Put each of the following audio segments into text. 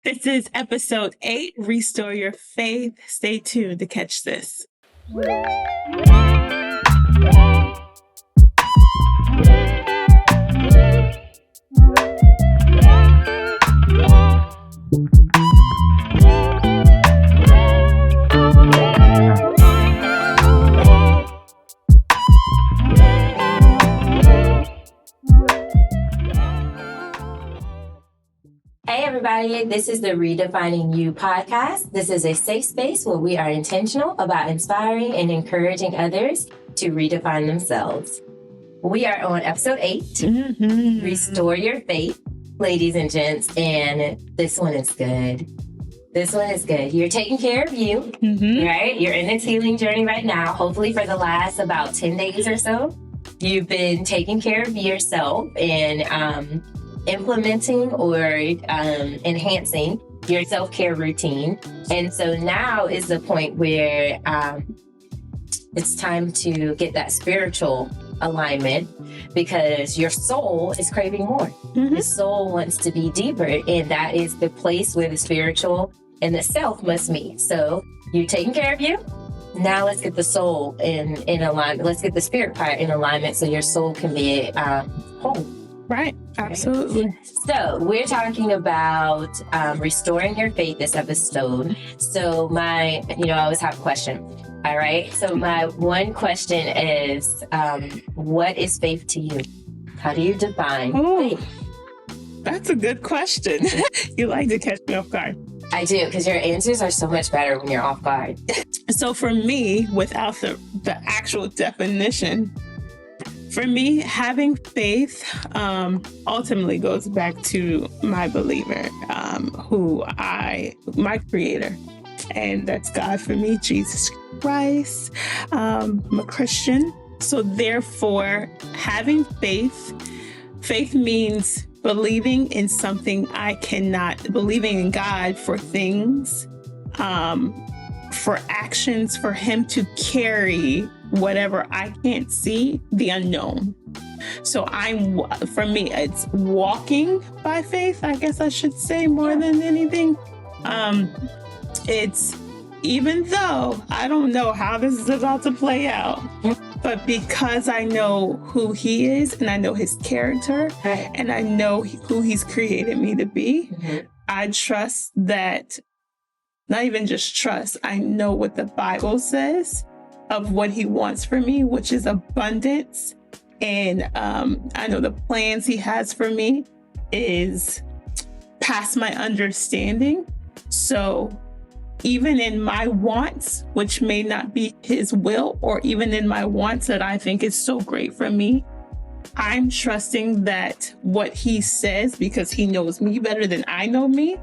This is episode 8, Restore Your Faith. Stay tuned to catch this. Hey everybody, this is the Redefining You Podcast. This is a safe space where we are intentional about inspiring and encouraging others to redefine themselves. We are on episode 8, Restore Your Faith, ladies and gents, and this one is good. This one is good. You're taking care of you, right? You're in this healing journey right now, hopefully for the last about 10 days or so. You've been taking care of yourself and implementing or enhancing your self-care routine. And so now is the point where it's time to get that spiritual alignment because your soul is craving more. The soul wants to be deeper, and that is the place where the spiritual and the self must meet. So you're taking care of you. Now let's get the soul in alignment. Let's get the spirit part in alignment so your soul can be whole. Right. Absolutely. So we're talking about restoring your faith this episode. So I always have a question. All right. So my one question is, what is faith to you? How do you define faith? That's a good question. You like to catch me off guard. I do, because your answers are so much better when you're off guard. So for me, without the actual definition, for me, having faith ultimately goes back to my believer, my creator, and that's God for me, Jesus Christ. I'm a Christian. So therefore, having faith means believing in something I cannot, believing in God for things, for actions, for him to carry whatever I can't see, the unknown. So for me, it's walking by faith, I guess I should say, more than anything. It's, even though I don't know how this is about to play out, but because I know who he is and I know his character and I know who he's created me to be, I trust that, not even just trust, I know what the Bible says of what he wants for me, which is abundance. And I know the plans he has for me is past my understanding. So even in my wants, which may not be his will, or even in my wants that I think is so great for me, I'm trusting that what he says, because he knows me better than I know me,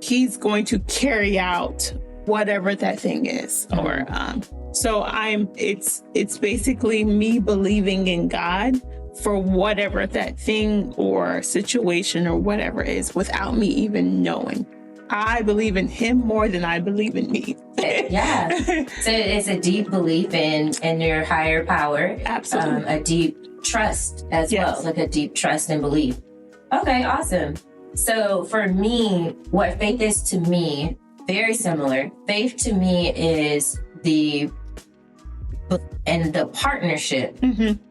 he's going to carry out whatever that thing is. Or so it's basically me believing in God for whatever that thing or situation or whatever is without me even knowing. I believe in him more than I believe in me. Yeah. So it's a deep belief in your higher power. Absolutely. A deep trust as well, like a deep trust and belief. Okay, awesome. So for me, what faith is to me, very similar. Faith to me is the partnership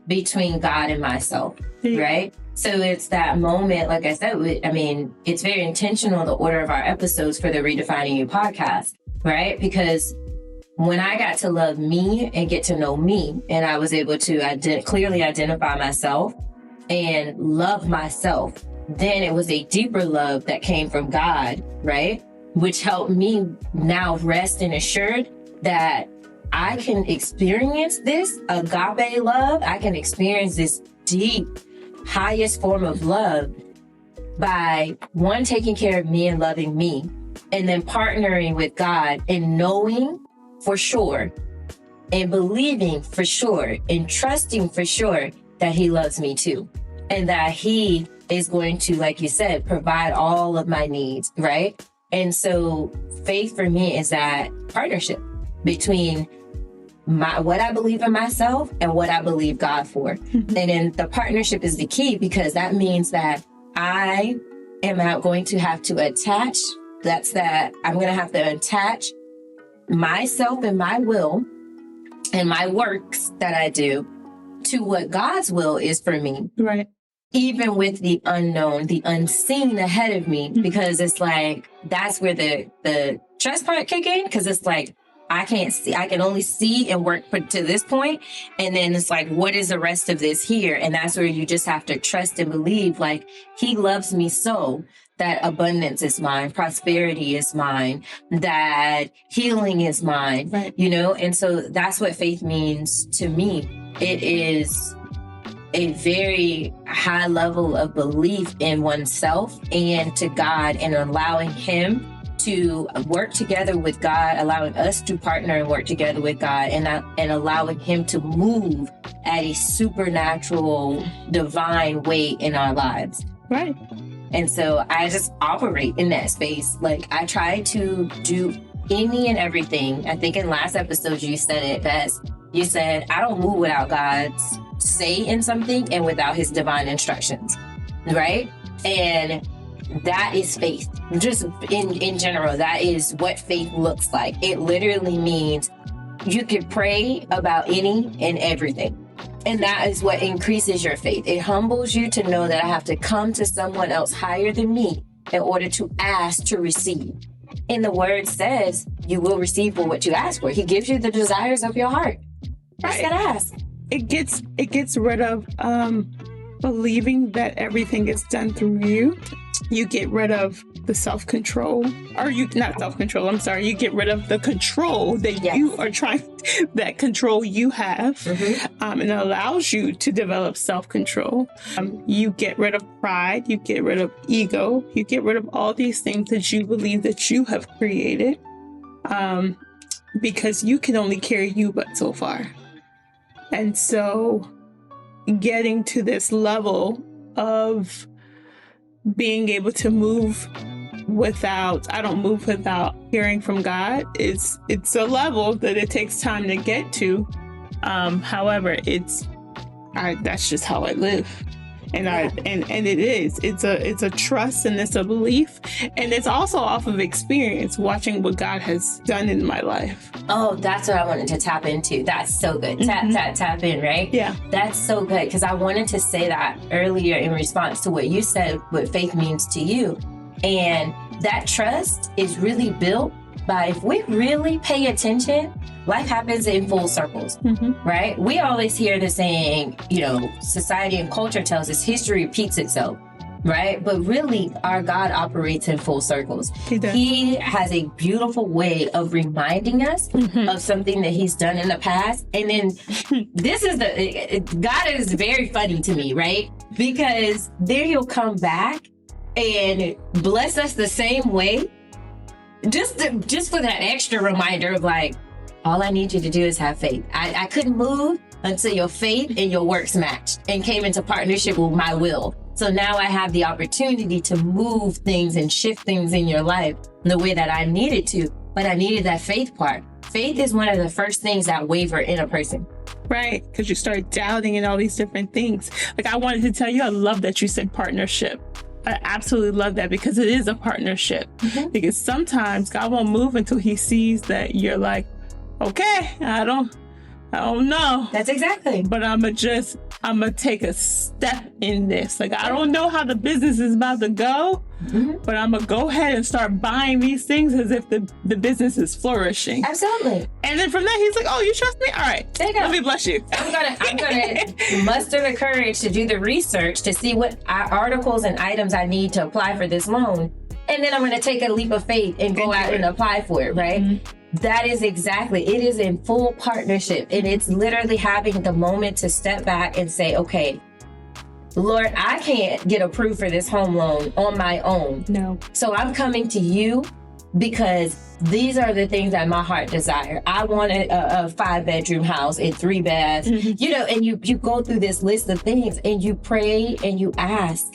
between God and myself, right? So it's that moment, like I said, it's very intentional, the order of our episodes for the Redefining You podcast, right? Because when I got to love me and get to know me, and I was able to clearly identify myself and love myself, then it was a deeper love that came from God, right? Which helped me now rest and assured that I can experience this agape love. I can experience this deep, highest form of love by one, taking care of me and loving me, and then partnering with God and knowing for sure and believing for sure and trusting for sure that he loves me too. And that he is going to, like you said, provide all of my needs, right? And so faith for me is that partnership between what I believe in myself and what I believe God for. And then the partnership is the key, because that means that I am I going to have to attach? I'm going to have to attach myself and my will and my works that I do to what God's will is for me. Right. Even with the unknown, the unseen ahead of me, because it's like, that's where the trust part kick in. Cause it's like, I can't see, I can only see and work to this point. And then it's like, what is the rest of this here? And that's where you just have to trust and believe, like, he loves me so that abundance is mine, prosperity is mine, that healing is mine, right. You know? And so that's what faith means to me. It is a very high level of belief in oneself and to God, and allowing him to work together with God, allowing us to partner and work together with God, and allowing him to move at a supernatural, divine way in our lives. Right. And so I just operate in that space. Like, I try to do any and everything. I think in last episode you said it best. You said, I don't move without God's say in something and without his divine instructions, right? And that is faith. Just in general, that is what faith looks like. It literally means you can pray about any and everything. And that is what increases your faith. It humbles you to know that I have to come to someone else higher than me in order to ask to receive. And the word says you will receive for what you ask for. He gives you the desires of your heart. Just gotta ask. It gets rid of believing that everything is done through you. You get rid of the self-control, or you get rid of the control that you are that control you have, and it allows you to develop self-control. You get rid of pride, you get rid of ego, you get rid of all these things that you believe that you have created, because you can only carry you but so far. And so getting to this level of being able to move I don't move without hearing from God. It's a level that it takes time to get to. However, that's just how I live. And it's a trust, and it's a belief, and it's also off of experience, watching what God has done in my life. Oh, that's what I wanted to tap into. That's so good. Tap in, right? Yeah. That's so good, because I wanted to say that earlier in response to what you said, what faith means to you. And that trust is really built by, if we really pay attention, life happens in full circles, right? We always hear the saying, society and culture tells us history repeats itself, right? But really, our God operates in full circles. He has a beautiful way of reminding us of something that he's done in the past. And then God is very funny to me, right? Because then he'll come back and bless us the same way. Just for that extra reminder of, like, all I need you to do is have faith. I couldn't move until your faith and your works matched and came into partnership with my will. So now I have the opportunity to move things and shift things in your life the way that I needed to. But I needed that faith part. Faith is one of the first things that waver in a person. Right, because you start doubting and all these different things. Like, I wanted to tell you, I love that you said partnership. I absolutely love that, because it is a partnership. Because sometimes God won't move until he sees that you're like, okay, I don't know. That's exactly. But I'm gonna take a step in this. Like, I don't know how the business is about to go, but I'm gonna go ahead and start buying these things as if the business is flourishing. Absolutely. And then from there, he's like, oh, you trust me? All right. There you go. Let me bless you. I'm gonna muster the courage to do the research to see what articles and items I need to apply for this loan. And then I'm gonna take a leap of faith and go out and apply for it, right? That is exactly, it is in full partnership. And it's literally having the moment to step back and say, okay, Lord, I can't get approved for this home loan on my own. No. So I'm coming to you because these are the things that my heart desire. I want a 5-bedroom house and 3 baths, and you go through this list of things and you pray and you ask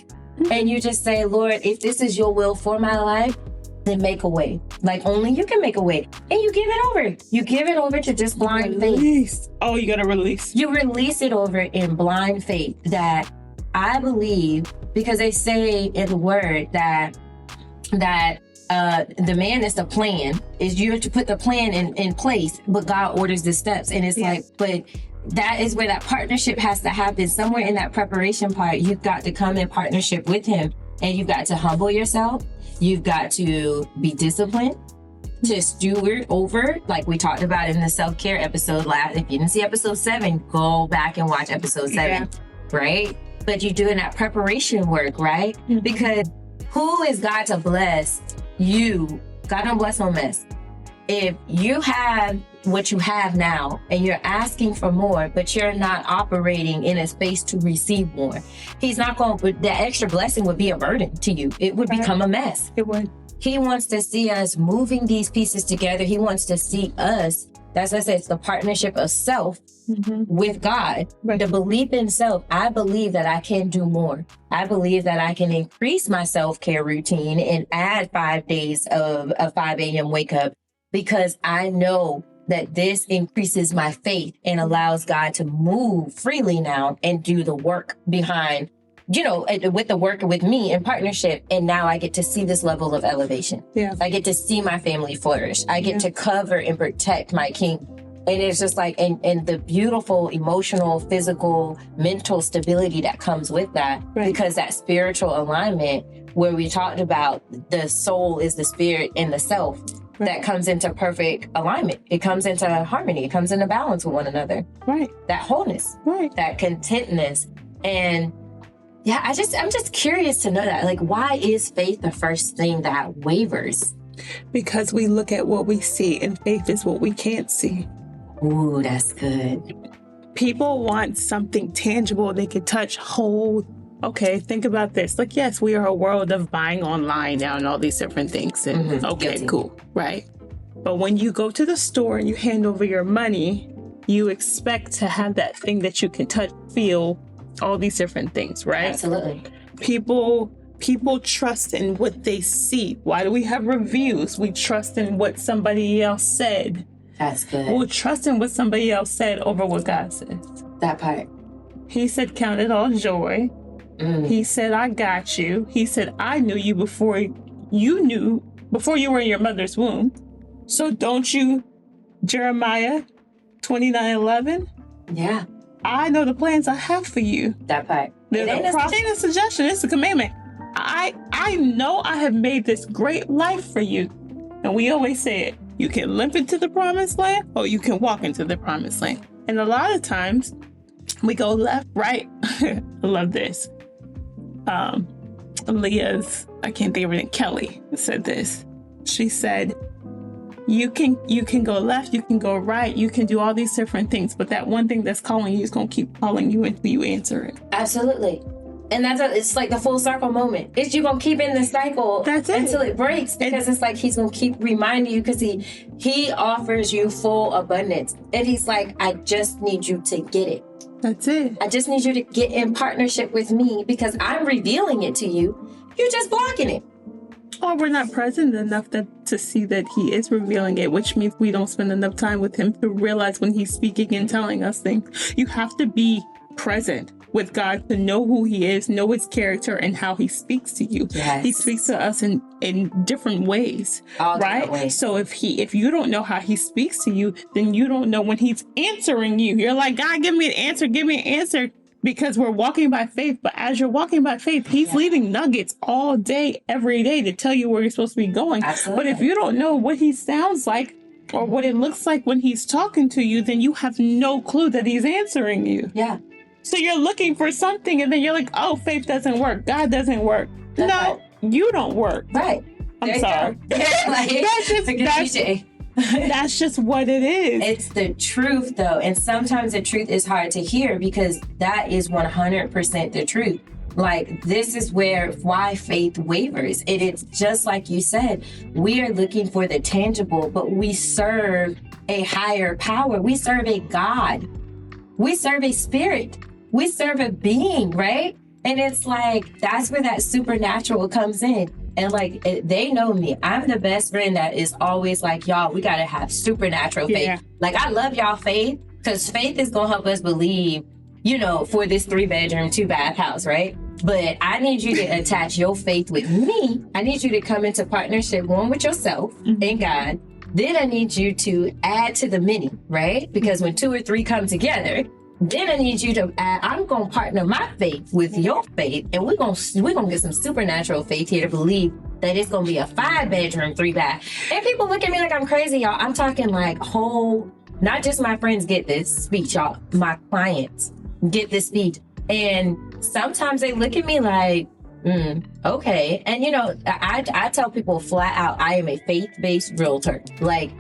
and you just say, Lord, if this is your will for my life, then make a way. Like, only you can make a way. And you give it over. You give it over to just blind faith. Oh, you gotta release. You release it over in blind faith that I believe, because they say in the word that the man is the plan, is you have to put the plan in place, but God orders the steps. And it's like, but that is where that partnership has to happen. Somewhere in that preparation part, you've got to come in partnership with him, and you've got to humble yourself. You've got to be disciplined, to steward over, like we talked about in the self-care episode last. If you didn't see episode 7, go back and watch episode 7, right? But you're doing that preparation work, right? Mm-hmm. Because who is God to bless you? God don't bless no mess. If you have what you have now and you're asking for more, but you're not operating in a space to receive more, he's not going to, that extra blessing would be a burden to you. It would become a mess. It would. He wants to see us moving these pieces together. He wants to see us. That's what I said. It's the partnership of self with God. Right. The belief in self. I believe that I can do more. I believe that I can increase my self-care routine and add 5 days of a 5 a.m. wake up, because I know that this increases my faith and allows God to move freely now and do the work behind, with the work with me in partnership. And now I get to see this level of elevation. Yeah. I get to see my family flourish. I get to cover and protect my king. And it's just like, and the beautiful emotional, physical, mental stability that comes with that, because that spiritual alignment where we talked about the soul is the spirit and the self, that comes into perfect alignment. It comes into harmony. It comes into balance with one another. Right. That wholeness. Right. That contentness. And yeah, I'm just curious to know that. Like, why is faith the first thing that wavers? Because we look at what we see, and faith is what we can't see. Ooh, that's good. People want something tangible they can touch, hold. Okay, think about this. Like, yes, we are a world of buying online now and all these different things. And okay, cool. Right. But when you go to the store and you hand over your money, you expect to have that thing that you can touch, feel, all these different things, right? Absolutely. People trust in what they see. Why do we have reviews? We trust in what somebody else said. That's good. We'll trust in what somebody else said over what God says. That part. He said, count it all joy. He said, I got you. He said, I knew you before you were in your mother's womb. So don't you, Jeremiah 29:11? Yeah. I know the plans I have for you. That part. It ain't a suggestion. It's a commandment. I know I have made this great life for you. And we always say it. You can limp into the promised land or you can walk into the promised land. And a lot of times we go left, right. I love this. Leah's, I can't think of it, Kelly said this. She said, you can go left, you can go right, you can do all these different things, but that one thing that's calling you is going to keep calling you until you answer it. Absolutely. And it's like the full circle moment. It's you're going to keep in the cycle until it breaks, because it's like he's going to keep reminding you, because he offers you full abundance. And he's like, I just need you to get it. That's it. I just need you to get in partnership with me, because I'm revealing it to you. You're just blocking it. Or we're not present enough to see that he is revealing it, which means we don't spend enough time with him to realize when he's speaking and telling us things. You have to be present with God to know who he is, know his character, and how he speaks to you. Yes. He speaks to us in different ways, all right? Different ways. So if you don't know how he speaks to you, then you don't know when he's answering you. You're like, God, give me an answer, because we're walking by faith. But as you're walking by faith, he's leaving nuggets all day, every day to tell you where you're supposed to be going. Absolutely. But if you don't know what he sounds like or what it looks like when he's talking to you, then you have no clue that he's answering you. Yeah. So you're looking for something, and then you're like, oh, faith doesn't work. God doesn't work. That's no, right. You don't work. Right. I'm sorry. That's just what it is. It's the truth, though. And sometimes the truth is hard to hear, because that is 100% the truth. Like, this is why faith wavers. It's just like you said, we are looking for the tangible, but we serve a higher power. We serve a God. We serve a spirit. We serve a being, right? And it's like, that's where that supernatural comes in. And like, they know me. I'm the best friend that is always like, y'all, we got to have supernatural faith. Yeah. Like, I love y'all faith, because faith is going to help us believe, for this 3-bedroom, 2-bath house, right? But I need you to attach your faith with me. I need you to come into partnership, one with yourself and God. Then I need you to add to the many, right? Because when 2 or 3 come together, then I need you to add, I'm going to partner my faith with your faith. And we're going to get some supernatural faith here to believe that it's going to be a 5-bedroom, 3-bath. And people look at me like I'm crazy, y'all. I'm talking like not just my friends get this speech, y'all. My clients get this speech. And sometimes they look at me like, okay. And I tell people flat out, I am a faith-based realtor. Like,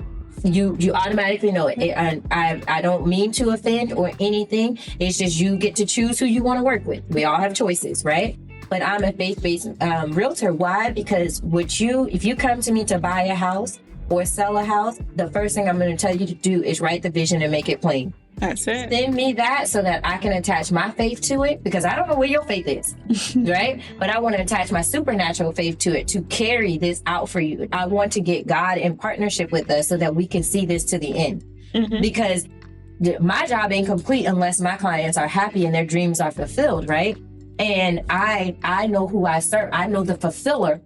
you automatically know it. And I don't mean to offend or anything. It's just you get to choose who you want to work with. We all have choices, right? But I'm a faith-based realtor. Why? Because if you come to me to buy a house or sell a house, the first thing I'm going to tell you to do is write the vision and make it plain. That's it. Send me that so that I can attach my faith to it, because I don't know where your faith is, right? But I want to attach my supernatural faith to it to carry this out for you. I want to get God in partnership with us so that we can see this to the end. Because my job ain't complete unless my clients are happy and their dreams are fulfilled, right? And I know who I serve. I know the fulfiller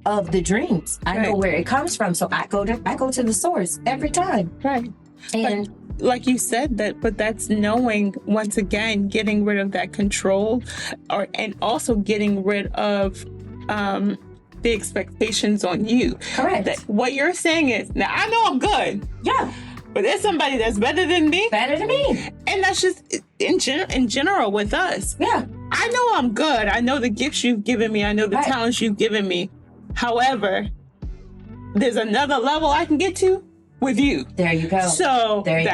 of the dreams. I know where it comes from. So I go to the source every time. Right. And like you said, but that's knowing, once again, getting rid of that control, and also getting rid of the expectations on you. Correct. That what you're saying is, now I know I'm good. Yeah. But there's somebody that's better than me. Better than me. And that's just in general with us. Yeah. I know I'm good. I know the gifts you've given me. I know the talents you've given me. However, there's another level I can get to with you. There you go. So there's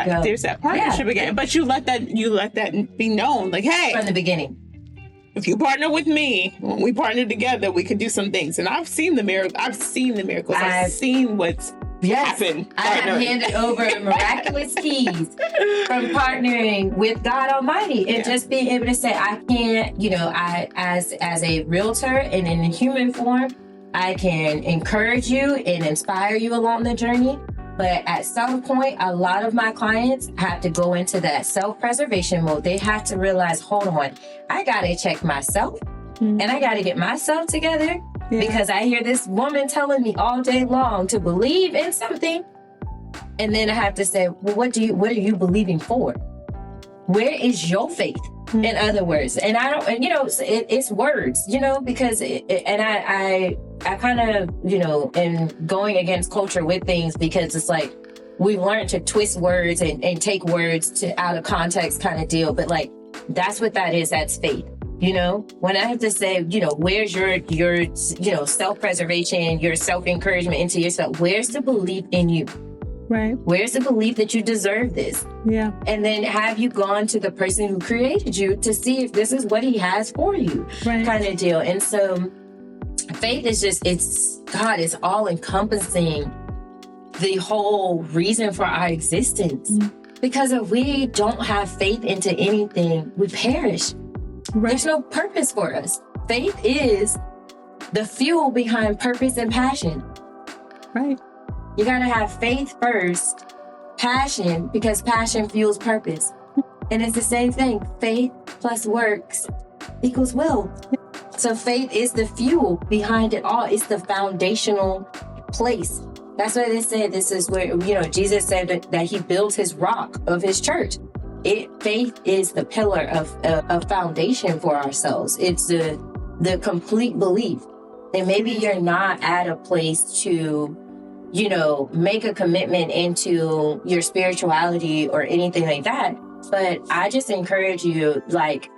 that partnership again. But you let that be known. Like, hey, from the beginning, if you partner with me, when we partner together, we can do some things. And I've seen the miracles. I've seen what's happened. I have handed over miraculous keys from partnering with God Almighty, and just being able to say, I can't, I as a realtor and in human form, I can encourage you and inspire you along the journey. But at some point, a lot of my clients have to go into that self-preservation mode. They have to realize, hold on, I got to check myself and I got to get myself together because I hear this woman telling me all day long to believe in something. And then I have to say, well, what are you believing for? Where is your faith? In other words, and it's words, because I kind of, am going against culture with things, because it's like we've learned to twist words and take words to out of context kind of deal. But like, that's what that is. That's faith. When I have to say, where's your self-preservation, your self-encouragement into yourself, where's the belief in you? Right. Where's the belief that you deserve this? Yeah. And then have you gone to the person who created you to see if this is what he has for you? Right. Kind of deal. And so faith is God is all encompassing the whole reason for our existence. Because if we don't have faith into anything, we perish. Right. There's no purpose for us. Faith is the fuel behind purpose and passion. Right. You gotta have faith first, passion, because passion fuels purpose. And it's the same thing. Faith plus works equals will. So faith is the fuel behind it all. It's the foundational place. That's why they said this is where, Jesus said that he builds his rock of his church. Faith is the pillar of foundation for ourselves. It's the complete belief. And maybe you're not at a place to make a commitment into your spirituality or anything like that. But I just encourage you, like,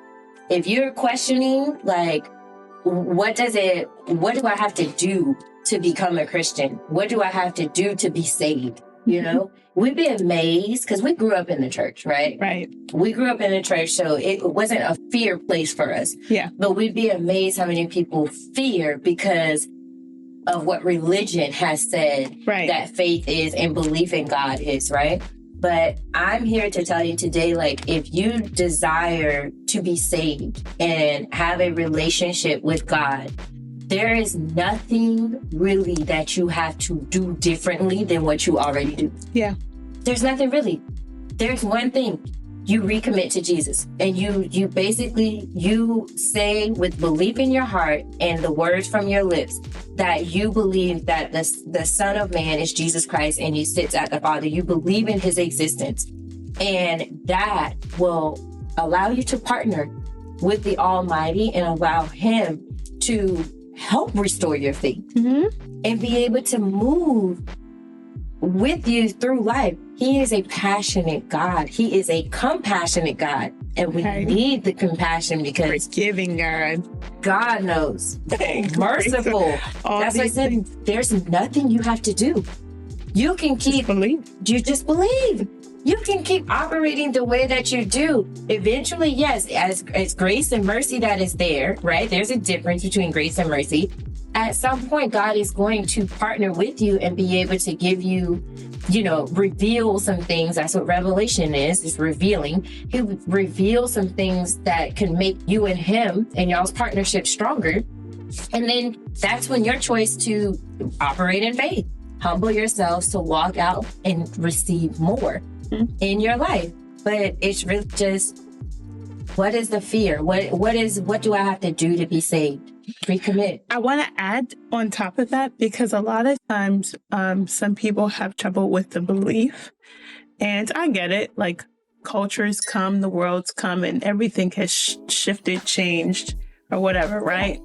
if you're questioning, like, what do I have to do to become a Christian? What do I have to do to be saved? We'd be amazed, because we grew up in the church, right? Right. We grew up in the church, so it wasn't a fear place for us. Yeah. But we'd be amazed how many people fear because of what religion has said that faith is and belief in God is, right? But I'm here to tell you today, like, if you desire to be saved and have a relationship with God, there is nothing really that you have to do differently than what you already do. Yeah. There's nothing really. There's one thing. you recommit to Jesus, and you basically, you say with belief in your heart and the words from your lips that you believe that the Son of Man is Jesus Christ and he sits at the Father. You believe in his existence, and that will allow you to partner with the Almighty and allow him to help restore your faith and be able to move with you through life. He is a passionate God. He is a compassionate God. And we need the compassion because forgiving God knows. Merciful. That's why I said there's nothing you have to do. You can keep believe. You just believe. You can keep operating the way that you do. Eventually, yes, as grace and mercy that is there, right? There's a difference between grace and mercy. At some point, God is going to partner with you and be able to give you, reveal some things. That's what revelation is revealing. He'll reveal some things that can make you and him and y'all's partnership stronger. And then that's when your choice to operate in faith. Humble yourselves to walk out and receive more in your life. But it's really just, what is the fear? What do I have to do to be saved? Recommit. I want to add on top of that, because a lot of times some people have trouble with the belief, and I get it. Like, cultures come, the worlds come, and everything has shifted, changed, or whatever, right?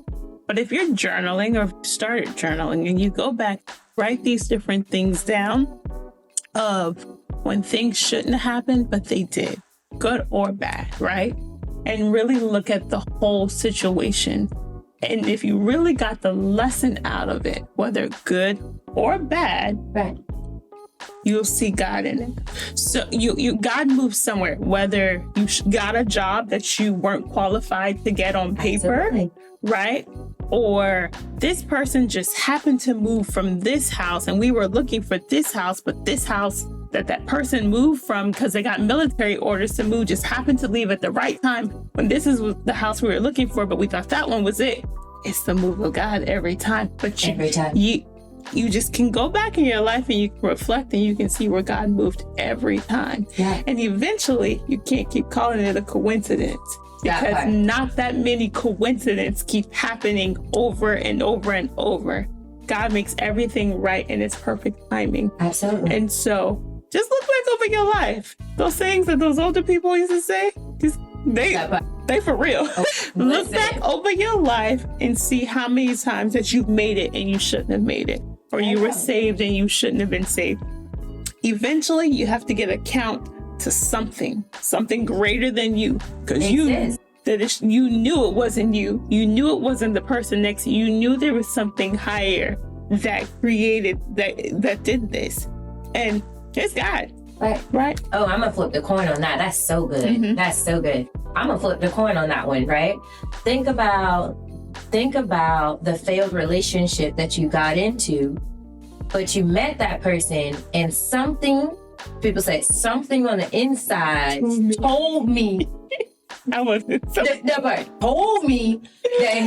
But if you're journaling or started journaling and you go back, write these different things down of when things shouldn't happen, but they did, good or bad, right? And really look at the whole situation. And if you really got the lesson out of it, whether good or bad, right, you'll see God in it. So God moves somewhere, whether you got a job that you weren't qualified to get on paper, absolutely, right? Or this person just happened to move from this house and we were looking for this house, but this house that person moved from, because they got military orders to move, just happened to leave at the right time when this is the house we were looking for, but we thought that one was it. It's the move of God every time. But you just can go back in your life and you can reflect and you can see where God moved every time. Yeah. And eventually you can't keep calling it a coincidence, because not that many coincidences keep happening over and over and over. God makes everything right in its perfect timing. Absolutely. And so just look back over your life. Those things that those older people used to say, they for real. Look back over your life and see how many times that you've made it and you shouldn't have made it. Or you were saved and you shouldn't have been saved. Eventually, you have to get account to something greater than you. Because you knew it wasn't you. You knew it wasn't the person next to you. You knew there was something higher that created, that did this. And it's God. Right. Oh, I'm gonna flip the coin on that. That's so good. Mm-hmm. That's so good. I'm gonna flip the coin on that one, right? Think about the failed relationship that you got into, but you met that person and something on the inside told me told me that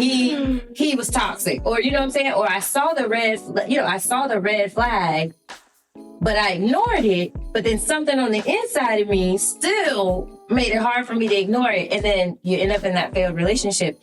he was toxic, or you know what I'm saying? Or I saw the red flag, but I ignored it. But then something on the inside of me still made it hard for me to ignore it. And then you end up in that failed relationship.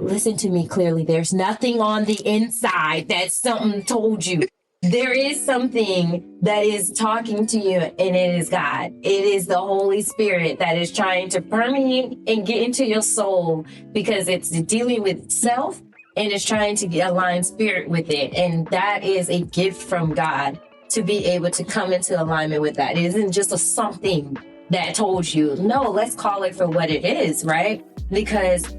Listen to me clearly. There's nothing on the inside that something told you. There is something that is talking to you, and it is God. It is the Holy Spirit that is trying to permeate and get into your soul, because it's dealing with self and it's trying to align spirit with it. And that is a gift from God to be able to come into alignment with that. It isn't just something that told you. No, let's call it for what it is, right? Because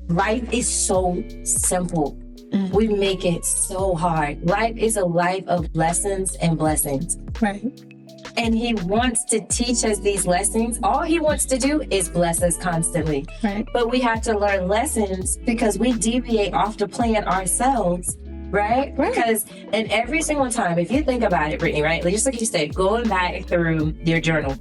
life is so simple. Mm-hmm. We make it so hard. Life is a life of lessons and blessings. Right. And he wants to teach us these lessons. All he wants to do is bless us constantly. Right. But we have to learn lessons because we deviate off the plan ourselves, right? Because and every single time, if you think about it, Brittany, right? Just like you said, going back through your journal.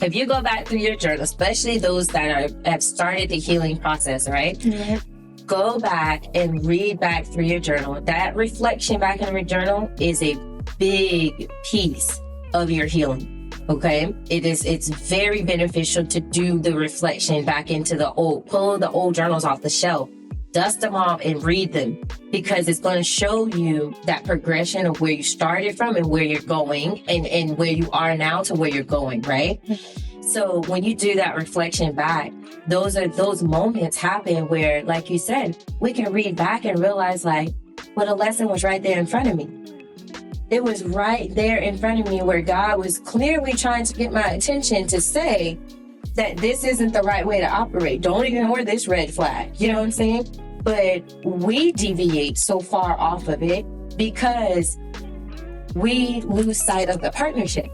If you go back through your journal, especially those that have started the healing process, right? Mm-hmm. Go back and read back through your journal. That reflection back in your journal is a big piece of your healing. Okay. It's very beneficial to do the reflection back into pull the old journals off the shelf, dust them off and read them, because it's going to show you that progression of where you started from and where you're going, and where you are now to where you're going, right? So when you do that reflection back, those moments happen where, like you said, we can read back and realize like, well, the lesson was right there in front of me. It was right there in front of me where God was clearly trying to get my attention to say that this isn't the right way to operate. Don't ignore this red flag. You know what I'm saying? But we deviate so far off of it because we lose sight of the partnership.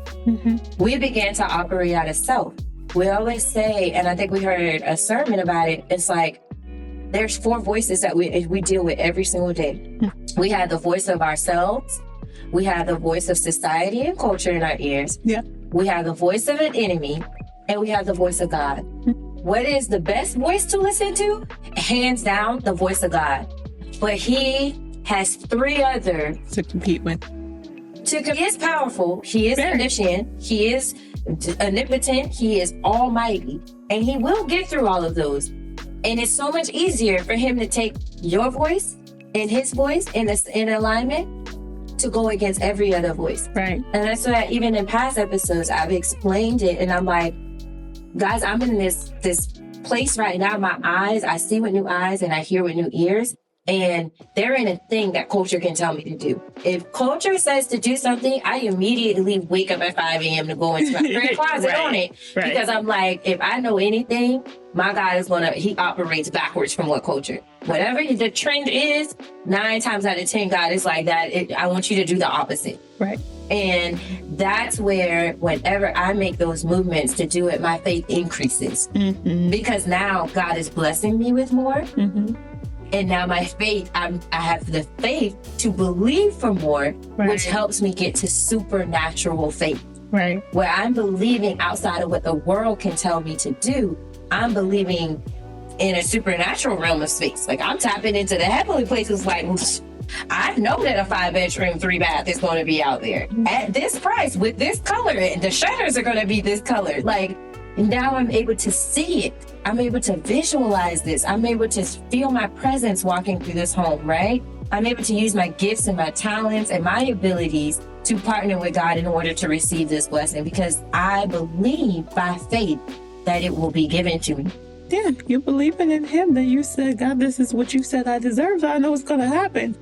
We began to operate out of self. We always say, and I think we heard a sermon about it, it's like, there's 4 voices that we deal with every single day. We have the voice of ourselves. We have the voice of society and culture in our ears. Yeah. We have the voice of an enemy, and we have the voice of God. What is the best voice to listen to? Hands down, the voice of God. But he has 3 others to compete with. He is powerful. He is omniscient. He is omnipotent. He is almighty. And he will get through all of those. And it's so much easier for him to take your voice and his voice in alignment to go against every other voice. Right. And that's why even in past episodes, I've explained it. And I'm like, guys, I'm in this place right now. My eyes, I see with new eyes and I hear with new ears. And they're in a thing that culture can tell me to do. If culture says to do something, I immediately wake up at 5 a.m. to go into my prayer closet on it. Right. Because I'm like, if I know anything, my God is he operates backwards from what culture. Whatever the trend is, 9 times out of 10, God is like that. I want you to do the opposite. Right. And that's where whenever I make those movements to do it, my faith increases. Because now God is blessing me with more. And now my faith, I have the faith to believe for more, which helps me get to supernatural faith. Right. Where I'm believing outside of what the world can tell me to do. I'm believing in a supernatural realm of space. Like I'm tapping into the heavenly places. Like I know that a 5-bedroom, 3-bath is going to be out there at this price with this color. And the shutters are going to be this color. Like now I'm able to see it. I'm able to visualize this. I'm able to feel my presence walking through this home, right? I'm able to use my gifts and my talents and my abilities to partner with God in order to receive this blessing because I believe by faith that it will be given to me. Yeah, you believing in him, that you said, God, this is what you said I deserve. So I know it's going to happen.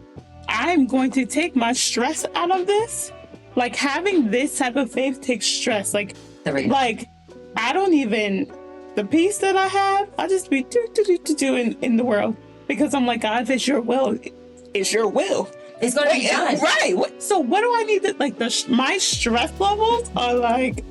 I'm going to take my stress out of this. Like having this type of faith takes stress. Like I don't even... The peace that I have, I just be do in the world because I'm like, God, if it's your will, it's your will. It's going to be done. Right. So what do I need to, like, my stress levels are like...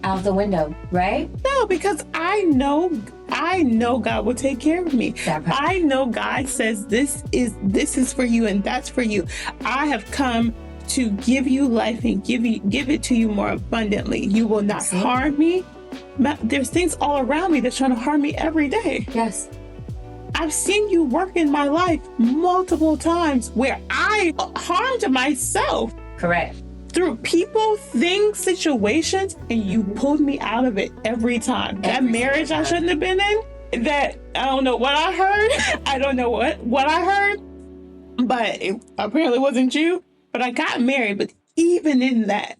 out the window, right? No, because I know God will take care of me. I know God says this is for you and that's for you. I have come to give you life and give it to you more abundantly. You will not harm me. There's things all around me that's trying to harm me every day. Yes. I've seen you work in my life multiple times where I harmed myself. Correct. Through people, things, situations, and you pulled me out of it every time. That marriage I shouldn't have been in, that I don't know what I heard. I don't know what I heard, but it apparently wasn't you. But I got married, but even in that,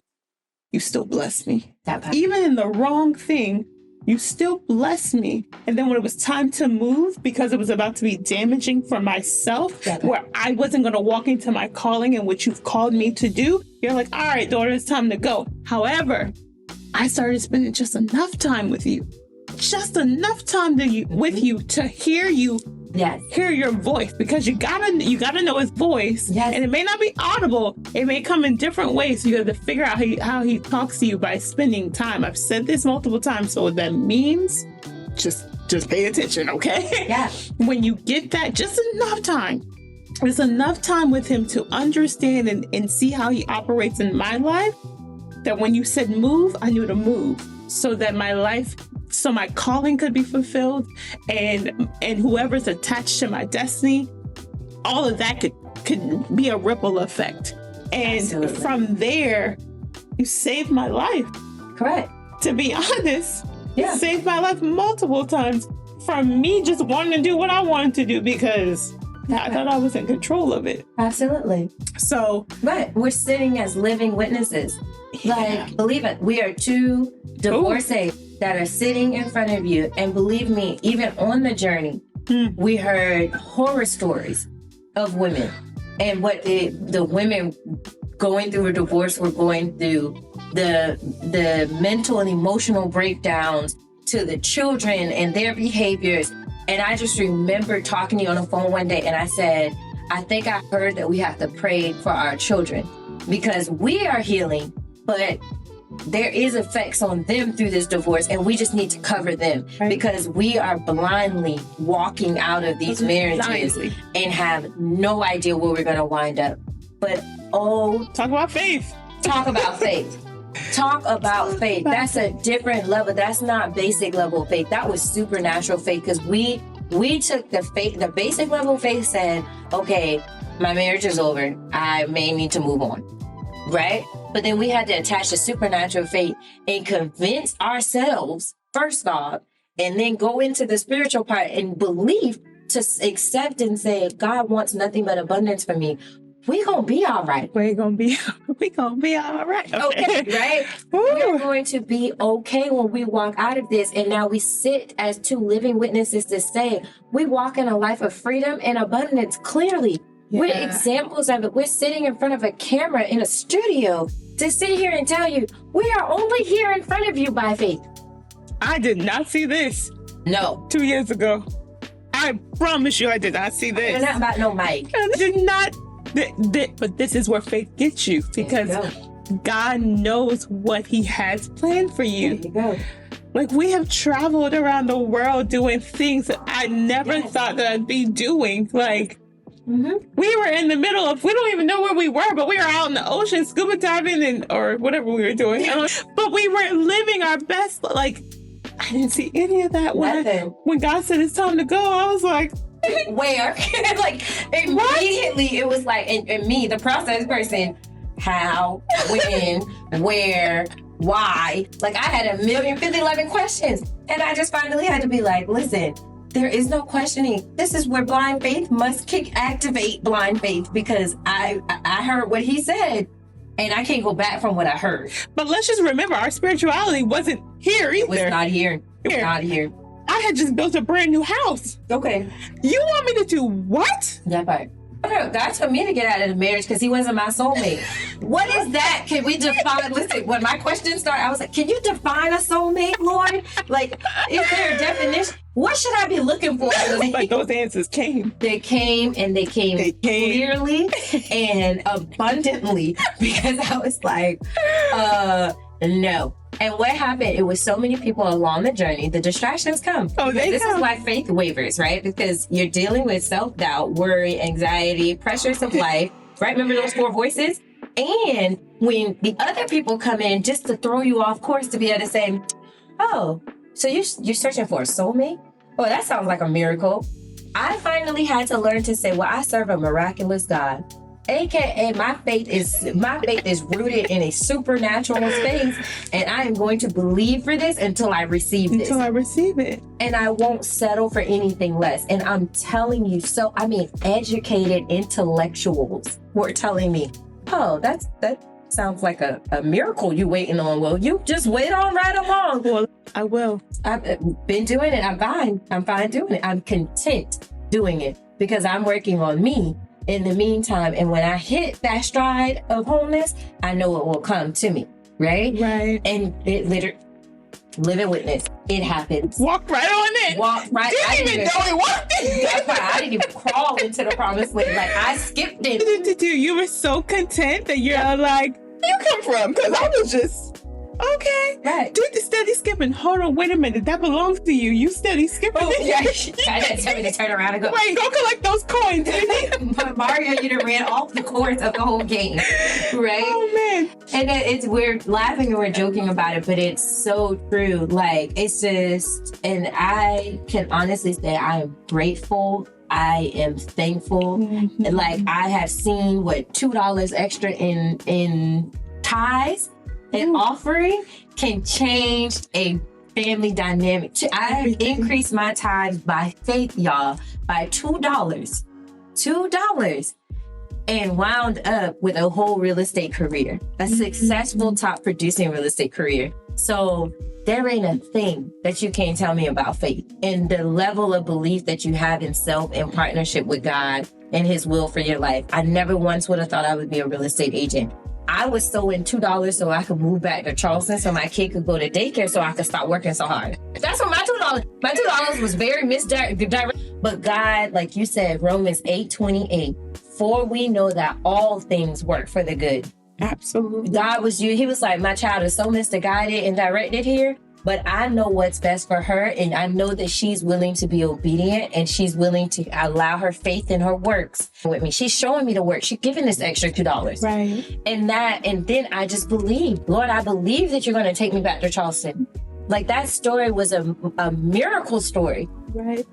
you still blessed me. Even in the wrong thing, you still blessed me. And then when it was time to move, because it was about to be damaging for myself, where I wasn't going to walk into my calling and what you've called me to do, you're like, all right, daughter, it's time to go. However, I started spending just enough time with you. Just enough time with you to hear you. Yes. Hear your voice, because you gotta know his voice. Yes. And it may not be audible. It may come in different ways. So you have to figure out how he talks to you by spending time. I've said this multiple times, so that means just pay attention, okay? Yeah. When you get that, just enough time. There's enough time with him to understand and see how he operates in my life, that when you said move, I knew to move, so that my calling could be fulfilled, and whoever's attached to my destiny, all of that could be a ripple effect. And Absolutely. From there, you saved my life. Correct. To be honest, Yeah. it saved my life multiple times from me just wanting to do what I wanted to do because I thought I was in control of it. Absolutely. So, Right. We're sitting as living witnesses. Like, believe it, we are two divorcees that are sitting in front of you. And believe me, even on the journey, we heard horror stories of women and what the women going through a divorce were going through, the mental and emotional breakdowns to the children and their behaviors. And I just remember talking to you on the phone one day and I said, I think I heard that we have to pray for our children because we are healing, but there is effects on them through this divorce and we just need to cover them because we are blindly walking out of these marriages and have no idea where we're going to wind up. But talk about faith. Talk about faith. Talk about faith. That's a different level. That's not basic level faith. That was supernatural faith because we took the faith, the basic level faith said, okay, my marriage is over. I may need to move on. Right? But then we had to attach the supernatural faith and convince ourselves, first off, and then go into the spiritual part and believe to accept and say, God wants nothing but abundance for me. We gonna be all right. We gonna be all right. Okay, right? We're going to be okay when we walk out of this. And now we sit as two living witnesses to say, we walk in a life of freedom and abundance clearly. Yeah. We're examples of it. We're sitting in front of a camera in a studio to sit here and tell you, we are only here in front of you by faith. I did not see this. No. 2 years ago. I promise you I did not see this. You're not about no mic. I did not. But this is where faith gets you because God knows what he has planned for you. There you go. Like we have traveled around the world doing things that I never thought that I'd be doing. Like we were in the middle of, we don't even know where we were, but we were out in the ocean scuba diving or whatever we were doing. But we were living our best. Like I didn't see any of that. When God said it's time to go, I was like, where? Like immediately it was like, and me, the process person, how, when, where, why? Like I had 1,050,011 questions. And I just finally had to be like, listen, there is no questioning. This is where blind faith must activate blind faith because I heard what he said and I can't go back from what I heard. But let's just remember our spirituality wasn't here either. It was not here. It was not here. I had just built a brand new house. Okay. You want me to do what? That part. No, God told me to get out of the marriage because he wasn't my soulmate. What is that? Can we define? Listen, when my questions started, I was like, can you define a soulmate, Lord? Like, is there a definition? What should I be looking for? Like those answers came. They came and they came clearly and abundantly because I was like, no. And what happened, it was so many people along the journey, the distractions come. This is why faith wavers, right? Because you're dealing with self-doubt, worry, anxiety, pressures of life, right? Remember those 4 voices? And when the other people come in just to throw you off course to be able to say, oh, so you're searching for a soulmate? Oh, that sounds like a miracle. I finally had to learn to say, well, I serve a miraculous God. AKA my faith is rooted in a supernatural space, and I am going to believe for this until I receive this. Until I receive it. And I won't settle for anything less. And I'm telling you, educated intellectuals were telling me, oh, that sounds like a miracle you waiting on. Well, you just wait on right along. Well, I will. I've been doing it. I'm fine. I'm fine doing it. I'm content doing it because I'm working on me in the meantime. And when I hit that stride of wholeness, I know it will come to me. Right? Right. And it literally, living witness, it happens. Walk right on it. Walk right. Didn't even know it worked. That's why I didn't even crawl into the promised land. Like I skipped it. You were so content that you're like, you come from? Because I was just, okay. Right. Do the steady skipping. Hold on, wait a minute. That belongs to you. You steady skipping. Oh, yeah. I had to tell me to turn around and go. Wait, go collect those coins. But Mario, you done ran off the course of the whole game. Right? Oh, man. And we're laughing and we're joking about it, but it's so true. Like, it's just, and I can honestly say I am grateful. I am thankful. Mm-hmm. Like, I have seen, $2 extra in tithes An offering can change a family dynamic. I increased my tithes by faith, y'all, by $2. $2. And wound up with a whole real estate career, a successful top producing real estate career. So there ain't a thing that you can't tell me about faith and the level of belief that you have in self in partnership with God and his will for your life. I never once would have thought I would be a real estate agent. I was sowing $2 so I could move back to Charleston so my kid could go to daycare so I could stop working so hard. That's what my $2 was very misdirected. But God, like you said, Romans 8:28, for we know that all things work for the good. Absolutely. God was you. He was like, my child is so misguided and directed here, but I know what's best for her. And I know that she's willing to be obedient and she's willing to allow her faith in her works with me. She's showing me the work. She's giving this extra $2. Right. And then I just believe, Lord, I believe that you're going to take me back to Charleston. Like that story was a miracle story. Right.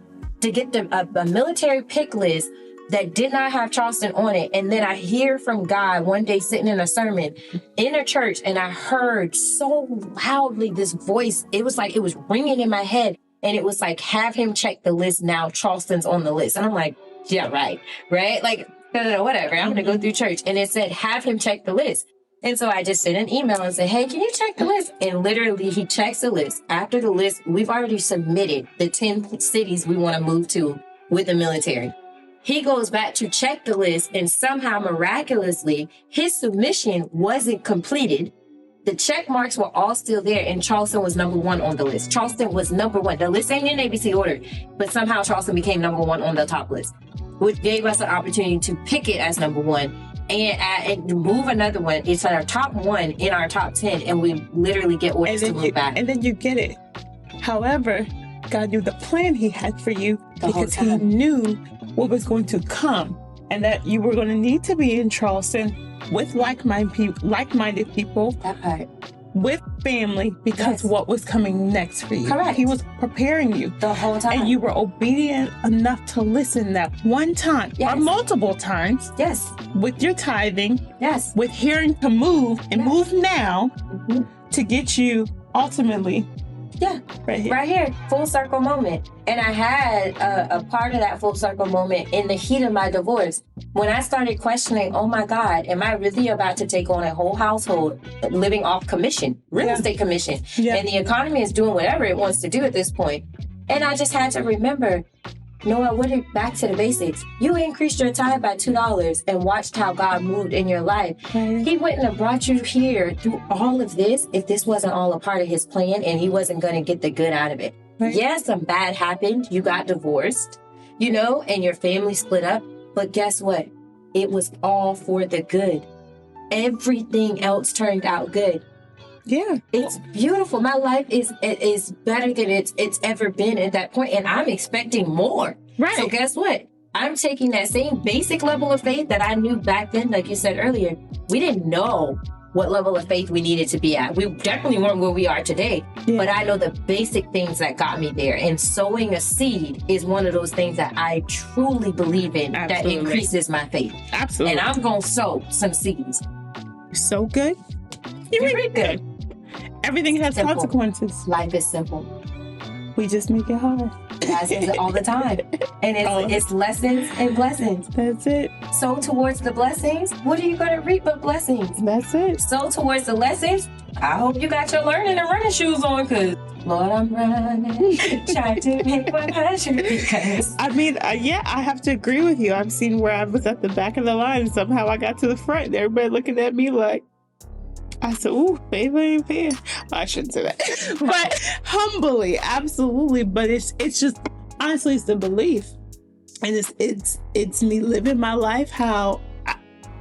To get a military pick list that did not have Charleston on it. And then I hear from God one day sitting in a sermon in a church, and I heard so loudly this voice. It was like it was ringing in my head. And it was like, have him check the list now. Charleston's on the list. And I'm like, yeah, right. Like, no, whatever. I'm going to go through church. And it said, have him check the list. And so I just sent an email and said, hey, can you check the list? And literally he checks the list. After the list, we've already submitted the 10 cities we want to move to with the military. He goes back to check the list, and somehow miraculously his submission wasn't completed. The check marks were all still there, and Charleston was number 1 on the list. Charleston was number 1. The list ain't in ABC order, but somehow Charleston became number 1 on the top list, which gave us an opportunity to pick it as number 1 and move another one. It's our top 1 in our top 10, and we literally get orders to move back. And then you get it. However, God knew the plan he had for you because he knew what was going to come and that you were going to need to be in Charleston with like-minded people, that part. With family, because what was coming next for you. Correct. He was preparing you the whole time. And you were obedient enough to listen that one time or multiple times. Yes. With your tithing. Yes. With hearing to move and move now to get you ultimately. Yeah, right here, full circle moment. And I had a part of that full circle moment in the heat of my divorce. When I started questioning, oh my God, am I really about to take on a whole household living off commission, real estate commission? And the economy is doing whatever it wants to do at this point. And I just had to remember, Noah, what are back to the basics? You increased your tithe by $2 and watched how God moved in your life. He wouldn't have brought you here through all of this if this wasn't all a part of his plan and he wasn't going to get the good out of it. Yes, some bad happened. You got divorced, and your family split up. But guess what? It was all for the good. Everything else turned out good. Yeah. It's beautiful. My life is better than it's ever been at that point, and I'm expecting more. Right. So guess what? I'm taking that same basic level of faith that I knew back then, like you said earlier. We didn't know what level of faith we needed to be at. We definitely weren't where we are today, but I know the basic things that got me there. And sowing a seed is one of those things that I truly believe in that increases my faith. Absolutely. And I'm going to sow some seeds. So good. You're really good. Everything has consequences. Life is simple. We just make it hard. Guys, is it all the time. And it's lessons and blessings. That's it. Sow towards the blessings. What are you going to reap but blessings? That's it. Sow towards the lessons. I hope you got your learning and running shoes on, because Lord, I'm running, trying to make what I should because. I mean, I have to agree with you. I've seen where I was at the back of the line and somehow I got to the front. Everybody looking at me like, I said, ooh, baby ain't fair. I shouldn't say that. But humbly, absolutely. But it's just, honestly, it's the belief. And it's me living my life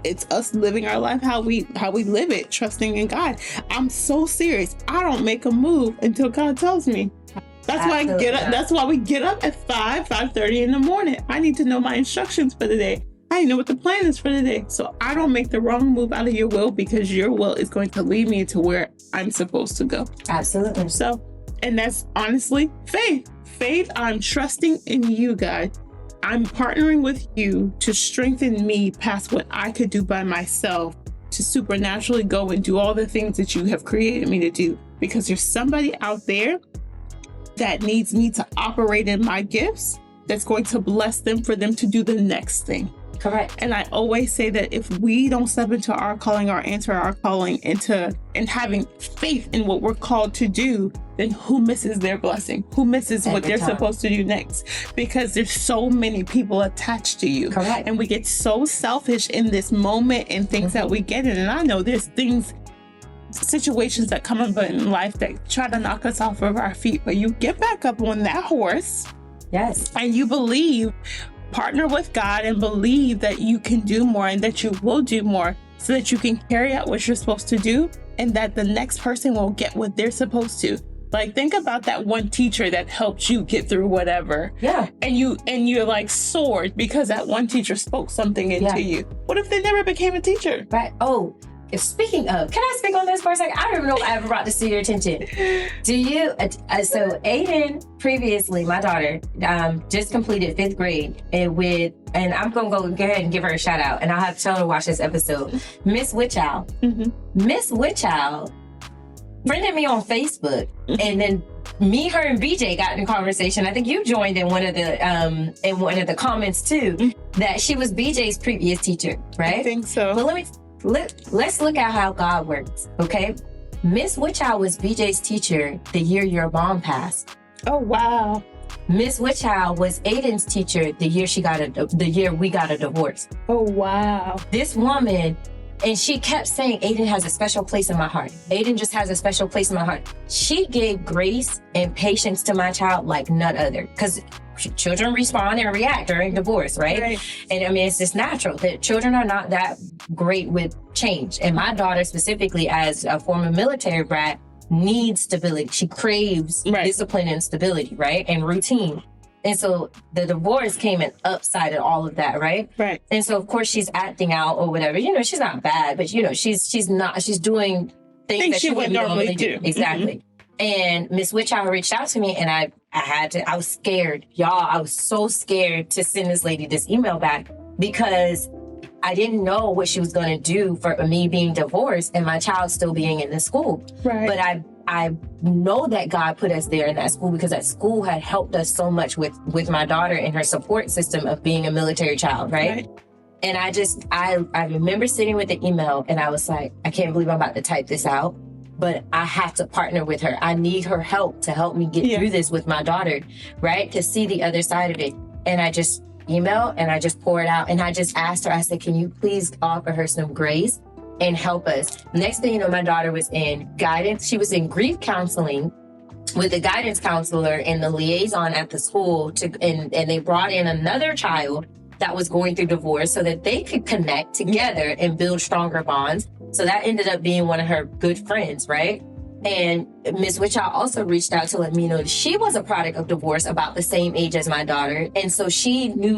it's us living our life how we live it, trusting in God. I'm so serious. I don't make a move until God tells me. That's why I get up. That's why we get up at 5:30 in the morning. I need to know my instructions for the day. I know what the plan is for the day. So I don't make the wrong move out of your will, because your will is going to lead me to where I'm supposed to go. Absolutely. So, and that's honestly faith. Faith, I'm trusting in you, God. I'm partnering with you to strengthen me past what I could do by myself to supernaturally go and do all the things that you have created me to do, because there's somebody out there that needs me to operate in my gifts that's going to bless them for them to do the next thing. Correct. And I always say that if we don't step into our calling or enter our calling and having faith in what we're called to do, then who misses their blessing? Who misses what they're supposed to do next? Because there's so many people attached to you. Correct. And we get so selfish in this moment and things that we get in. And I know there's situations that come up in life that try to knock us off of our feet, but you get back up on that horse. Yes. And you believe, partner with God and believe that you can do more and that you will do more so that you can carry out what you're supposed to do and that the next person will get what they're supposed to. Like, think about that one teacher that helped you get through whatever. Yeah. And you're like soared because that one teacher spoke something into you. What if they never became a teacher? Right. Oh, speaking of, can I speak on this for a second? I don't even know if I ever brought this to your attention. Do you? So Aiden, previously, my daughter, just completed 5th grade, and I'm gonna go ahead and give her a shout out, and I'll have to tell her to watch this episode. Miss Witchow. Miss Witchow friended me on Facebook, and then me, her, and BJ got in a conversation. I think you joined in one of the comments too. That she was BJ's previous teacher, right? I think so. But let's look at how God works, okay? Miss Witchow was BJ's teacher the year your mom passed. Oh, wow. Miss Witchow was Aiden's teacher the year we got a divorce. Oh, wow. This woman, and she kept saying, Aiden has a special place in my heart. Aiden just has a special place in my heart. She gave grace and patience to my child like none other. Because children respond and react during divorce, right? And I mean, it's just natural that children are not that great with change. And my daughter specifically, as a former military brat, needs stability. She craves discipline and stability, right? And routine. And so the divorce came and upsided all of that, right? Right. And so of course she's acting out or whatever. You know, she's not bad, but you know, she's doing things that she wouldn't normally do. Exactly. And Miss Witchow reached out to me, and I was scared. Y'all, I was so scared to send this lady this email back because I didn't know what she was going to do for me being divorced and my child still being in the school. Right. But I know that God put us there in that school because that school had helped us so much with my daughter and her support system of being a military child, right? And I remember sitting with the email and I was like, I can't believe I'm about to type this out. But I have to partner with her. I need her help to help me get through this with my daughter, right? To see the other side of it. And I just emailed and I just poured out and I just asked her, I said, can you please offer her some grace and help us? Next thing you know, my daughter was in guidance. She was in grief counseling with the guidance counselor and the liaison at the school and they brought in another child that was going through divorce so that they could connect together and build stronger bonds. So that ended up being one of her good friends, right? And Miss Witchow also reached out to let me know that she was a product of divorce about the same age as my daughter. And so she knew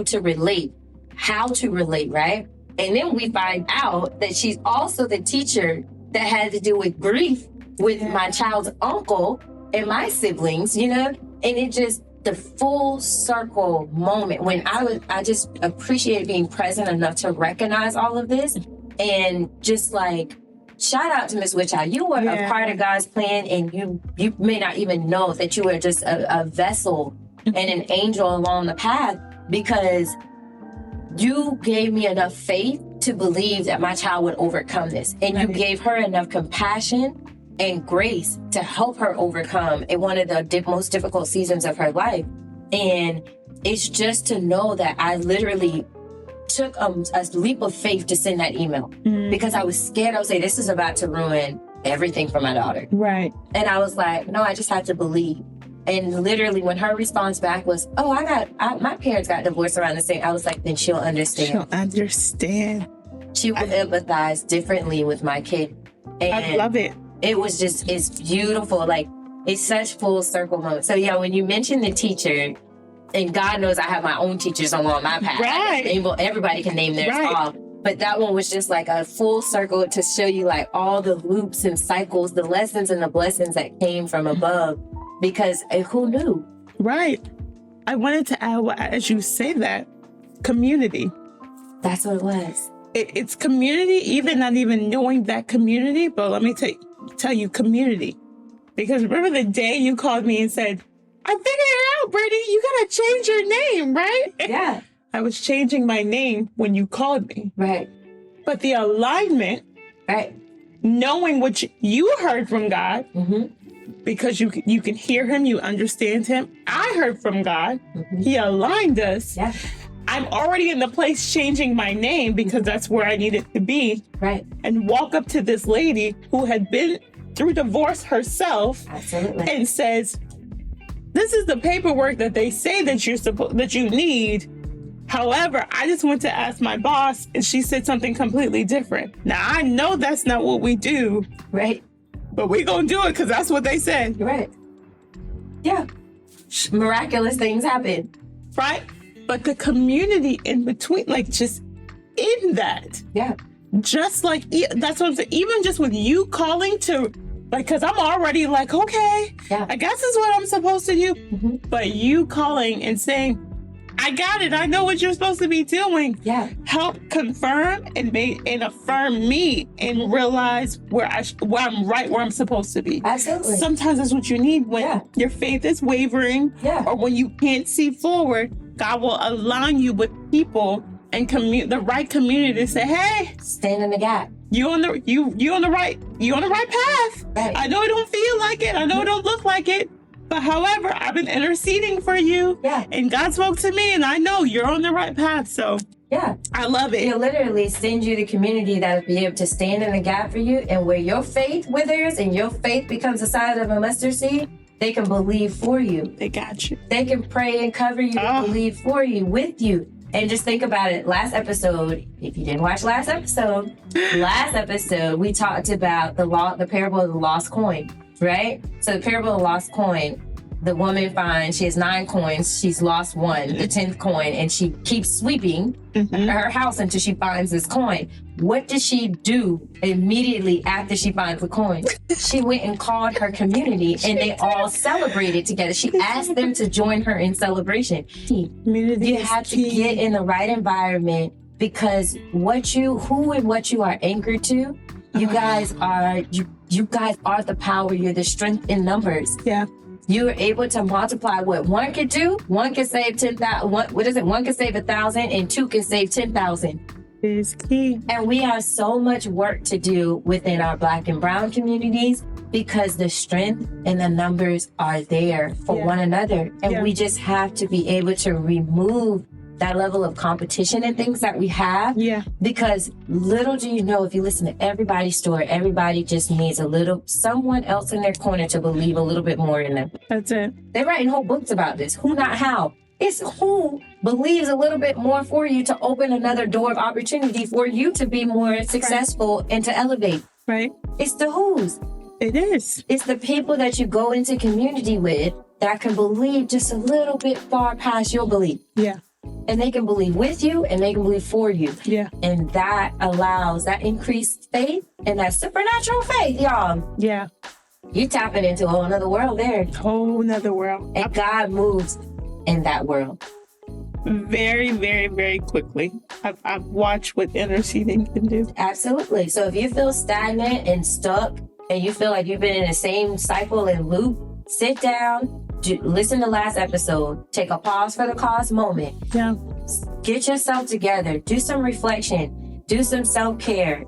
how to relate, right? And then we find out that she's also the teacher that had to do with grief with my child's uncle and my siblings, you know? And it just, the full circle moment when I just appreciated being present enough to recognize all of this. And just like, shout out to Miss Witchow. You were a part of God's plan, and you may not even know that you were just a vessel and an angel along the path because you gave me enough faith to believe that my child would overcome this. And you gave her enough compassion and grace to help her overcome in one of the most difficult seasons of her life. And it's just to know that I literally took a leap of faith to send that email because I was scared. I was like, this is about to ruin everything for my daughter. Right. And I was like, no, I just have to believe. And literally when her response back was, oh, my parents got divorced around the same, I was like, then she'll understand. She'll understand. She will empathize differently with my kid. And I love it. It was just, it's beautiful. Like, it's such full circle moment. So yeah, when you mentioned the teacher, and God knows I have my own teachers along my path. Right. Everybody can name theirs off. But that one was just like a full circle to show you like all the loops and cycles, the lessons and the blessings that came from above. Because who knew? Right. I wanted to add, as you say that, community. That's what it was. it's community, even not even knowing that community. But let me tell you community. Because remember the day you called me and said, I figured it out, Brittany, you got to change your name, right? Yeah. I was changing my name when you called me. Right. But the alignment, right, knowing what you heard from God, because you can hear him, you understand him. I heard from God. He aligned us. Yeah. I'm already in the place changing my name because that's where I needed to be. Right. And walk up to this lady who had been through divorce herself. Absolutely. And says, this is the paperwork that they say that you need. However, I just went to ask my boss and she said something completely different. Now, I know that's not what we do. Right. But we're going to do it because that's what they said. Right. Yeah. Miraculous things happen. Right? But the community in between, like just in that. Yeah. Just like, that's what I'm saying. Even just with you calling to, like, because I'm already like, okay, I guess this is what I'm supposed to do. But you calling and saying, I got it. I know what you're supposed to be doing. Yeah. Help confirm and affirm me and realize where I'm right where I'm supposed to be. Absolutely. Sometimes that's what you need when your faith is wavering or when you can't see forward. God will align you with people and the right community to say, hey, stand in the gap. You on the right path. Right. I know it don't feel like it. I know it don't look like it. But however, I've been interceding for you. Yeah. And God spoke to me and I know you're on the right path. So I love it. He'll literally send you the community that will be able to stand in the gap for you. And where your faith withers and your faith becomes the size of a mustard seed, they can believe for you. They got you. They can pray and cover you and believe for you, with you. And just think about it. Last episode, if you didn't watch last episode, we talked about the parable of the lost coin, right? So the parable of the lost coin, the woman finds she has 9 coins. She's lost one, the 10th coin, and she keeps sweeping her house until she finds this coin. What does she do immediately after she finds the coin? She went and called her community and they all celebrated together. She asked them to join her in celebration. You have to get in the right environment because who and what you are anchored to, you guys are the power. You're the strength in numbers. Yeah. You are able to multiply what one could do. One can save 10,000. One can save 1,000 and 2 can save 10,000. Is key. And we have so much work to do within our Black and Brown communities because the strength and the numbers are there for one another. And we just have to be able to remove that level of competition and things that we have. Yeah. Because little do you know, if you listen to everybody's story, everybody just needs someone else in their corner to believe a little bit more in them. That's it. They're writing whole books about this. Who, not how. It's who believes a little bit more for you to open another door of opportunity for you to be more successful and to elevate. Right. It's the who's. It is. It's the people that you go into community with that can believe just a little bit far past your belief. Yeah. And they can believe with you and they can believe for you. Yeah. And that allows that increased faith and that supernatural faith, y'all. Yeah. You tapping into a whole nother world there. Whole nother world. And God moves in that world. Very, very, very quickly. I've watched what interceding can do. Absolutely. So if you feel stagnant and stuck and you feel like you've been in the same cycle and loop, sit down, listen to last episode, take a pause for the cause moment. Yeah. Get yourself together, do some reflection, do some self-care,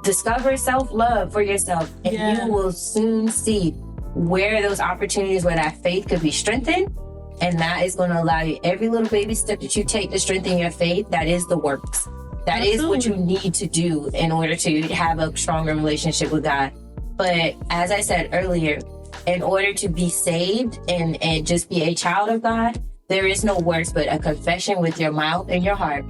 discover self-love for yourself, and you will soon see where those opportunities where that faith could be strengthened. And that is going to allow you every little baby step that you take to strengthen your faith. That is the works. That is what you need to do in order to have a stronger relationship with God. But as I said earlier, in order to be saved and just be a child of God, there is no works but a confession with your mouth and your heart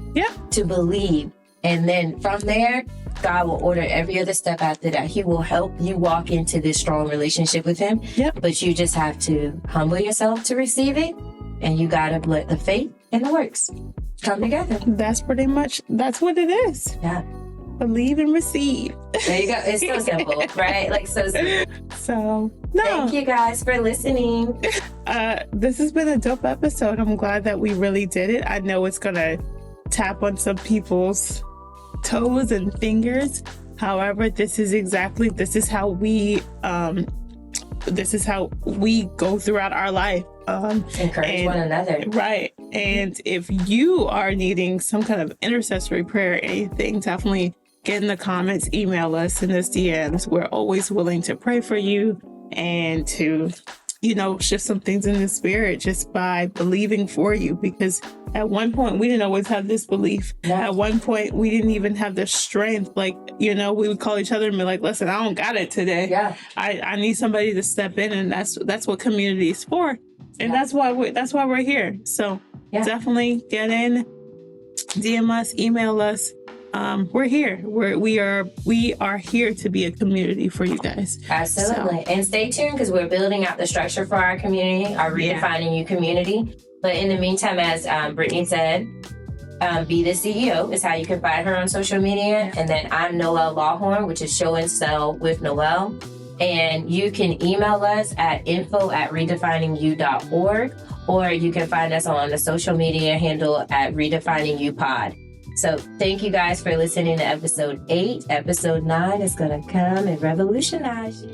to believe. And then from there, God will order every other step after that. He will help you walk into this strong relationship with him. Yep. But you just have to humble yourself to receive it. And you got to let the faith and the works come together. That's what it is. Yeah. Believe and receive. There you go. It's so simple, right? Like so simple. So, no. Thank you guys for listening. This has been a dope episode. I'm glad that we really did it. I know it's going to tap on some people's toes and fingers. However, this is how we go throughout our life. Encourage one another. Right. And if you are needing some kind of intercessory prayer or anything, definitely get in the comments, email us, send us DMs. We're always willing to pray for you and to, shift some things in the spirit just by believing for you. Because at one point, we didn't always have this belief. Yeah. At one point, we didn't even have the strength. Like, we would call each other and be like, listen, I don't got it today. Yeah. I need somebody to step in. And that's what community is for. And that's why we're here. So definitely get in, DM us, email us. We're here. We are here to be a community for you guys. Absolutely. So. And stay tuned because we're building out the structure for our community, our Redefining You community. But in the meantime, as Brittany said, be the CEO is how you can find her on social media. And then I'm Noelle Lawhorn, which is Show and Sell with Noelle. And you can email us at info@redefiningyou.org, or you can find us on the social media handle at Redefining You Pod. So thank you guys for listening to episode 8. Episode 9 is going to come and revolutionize you.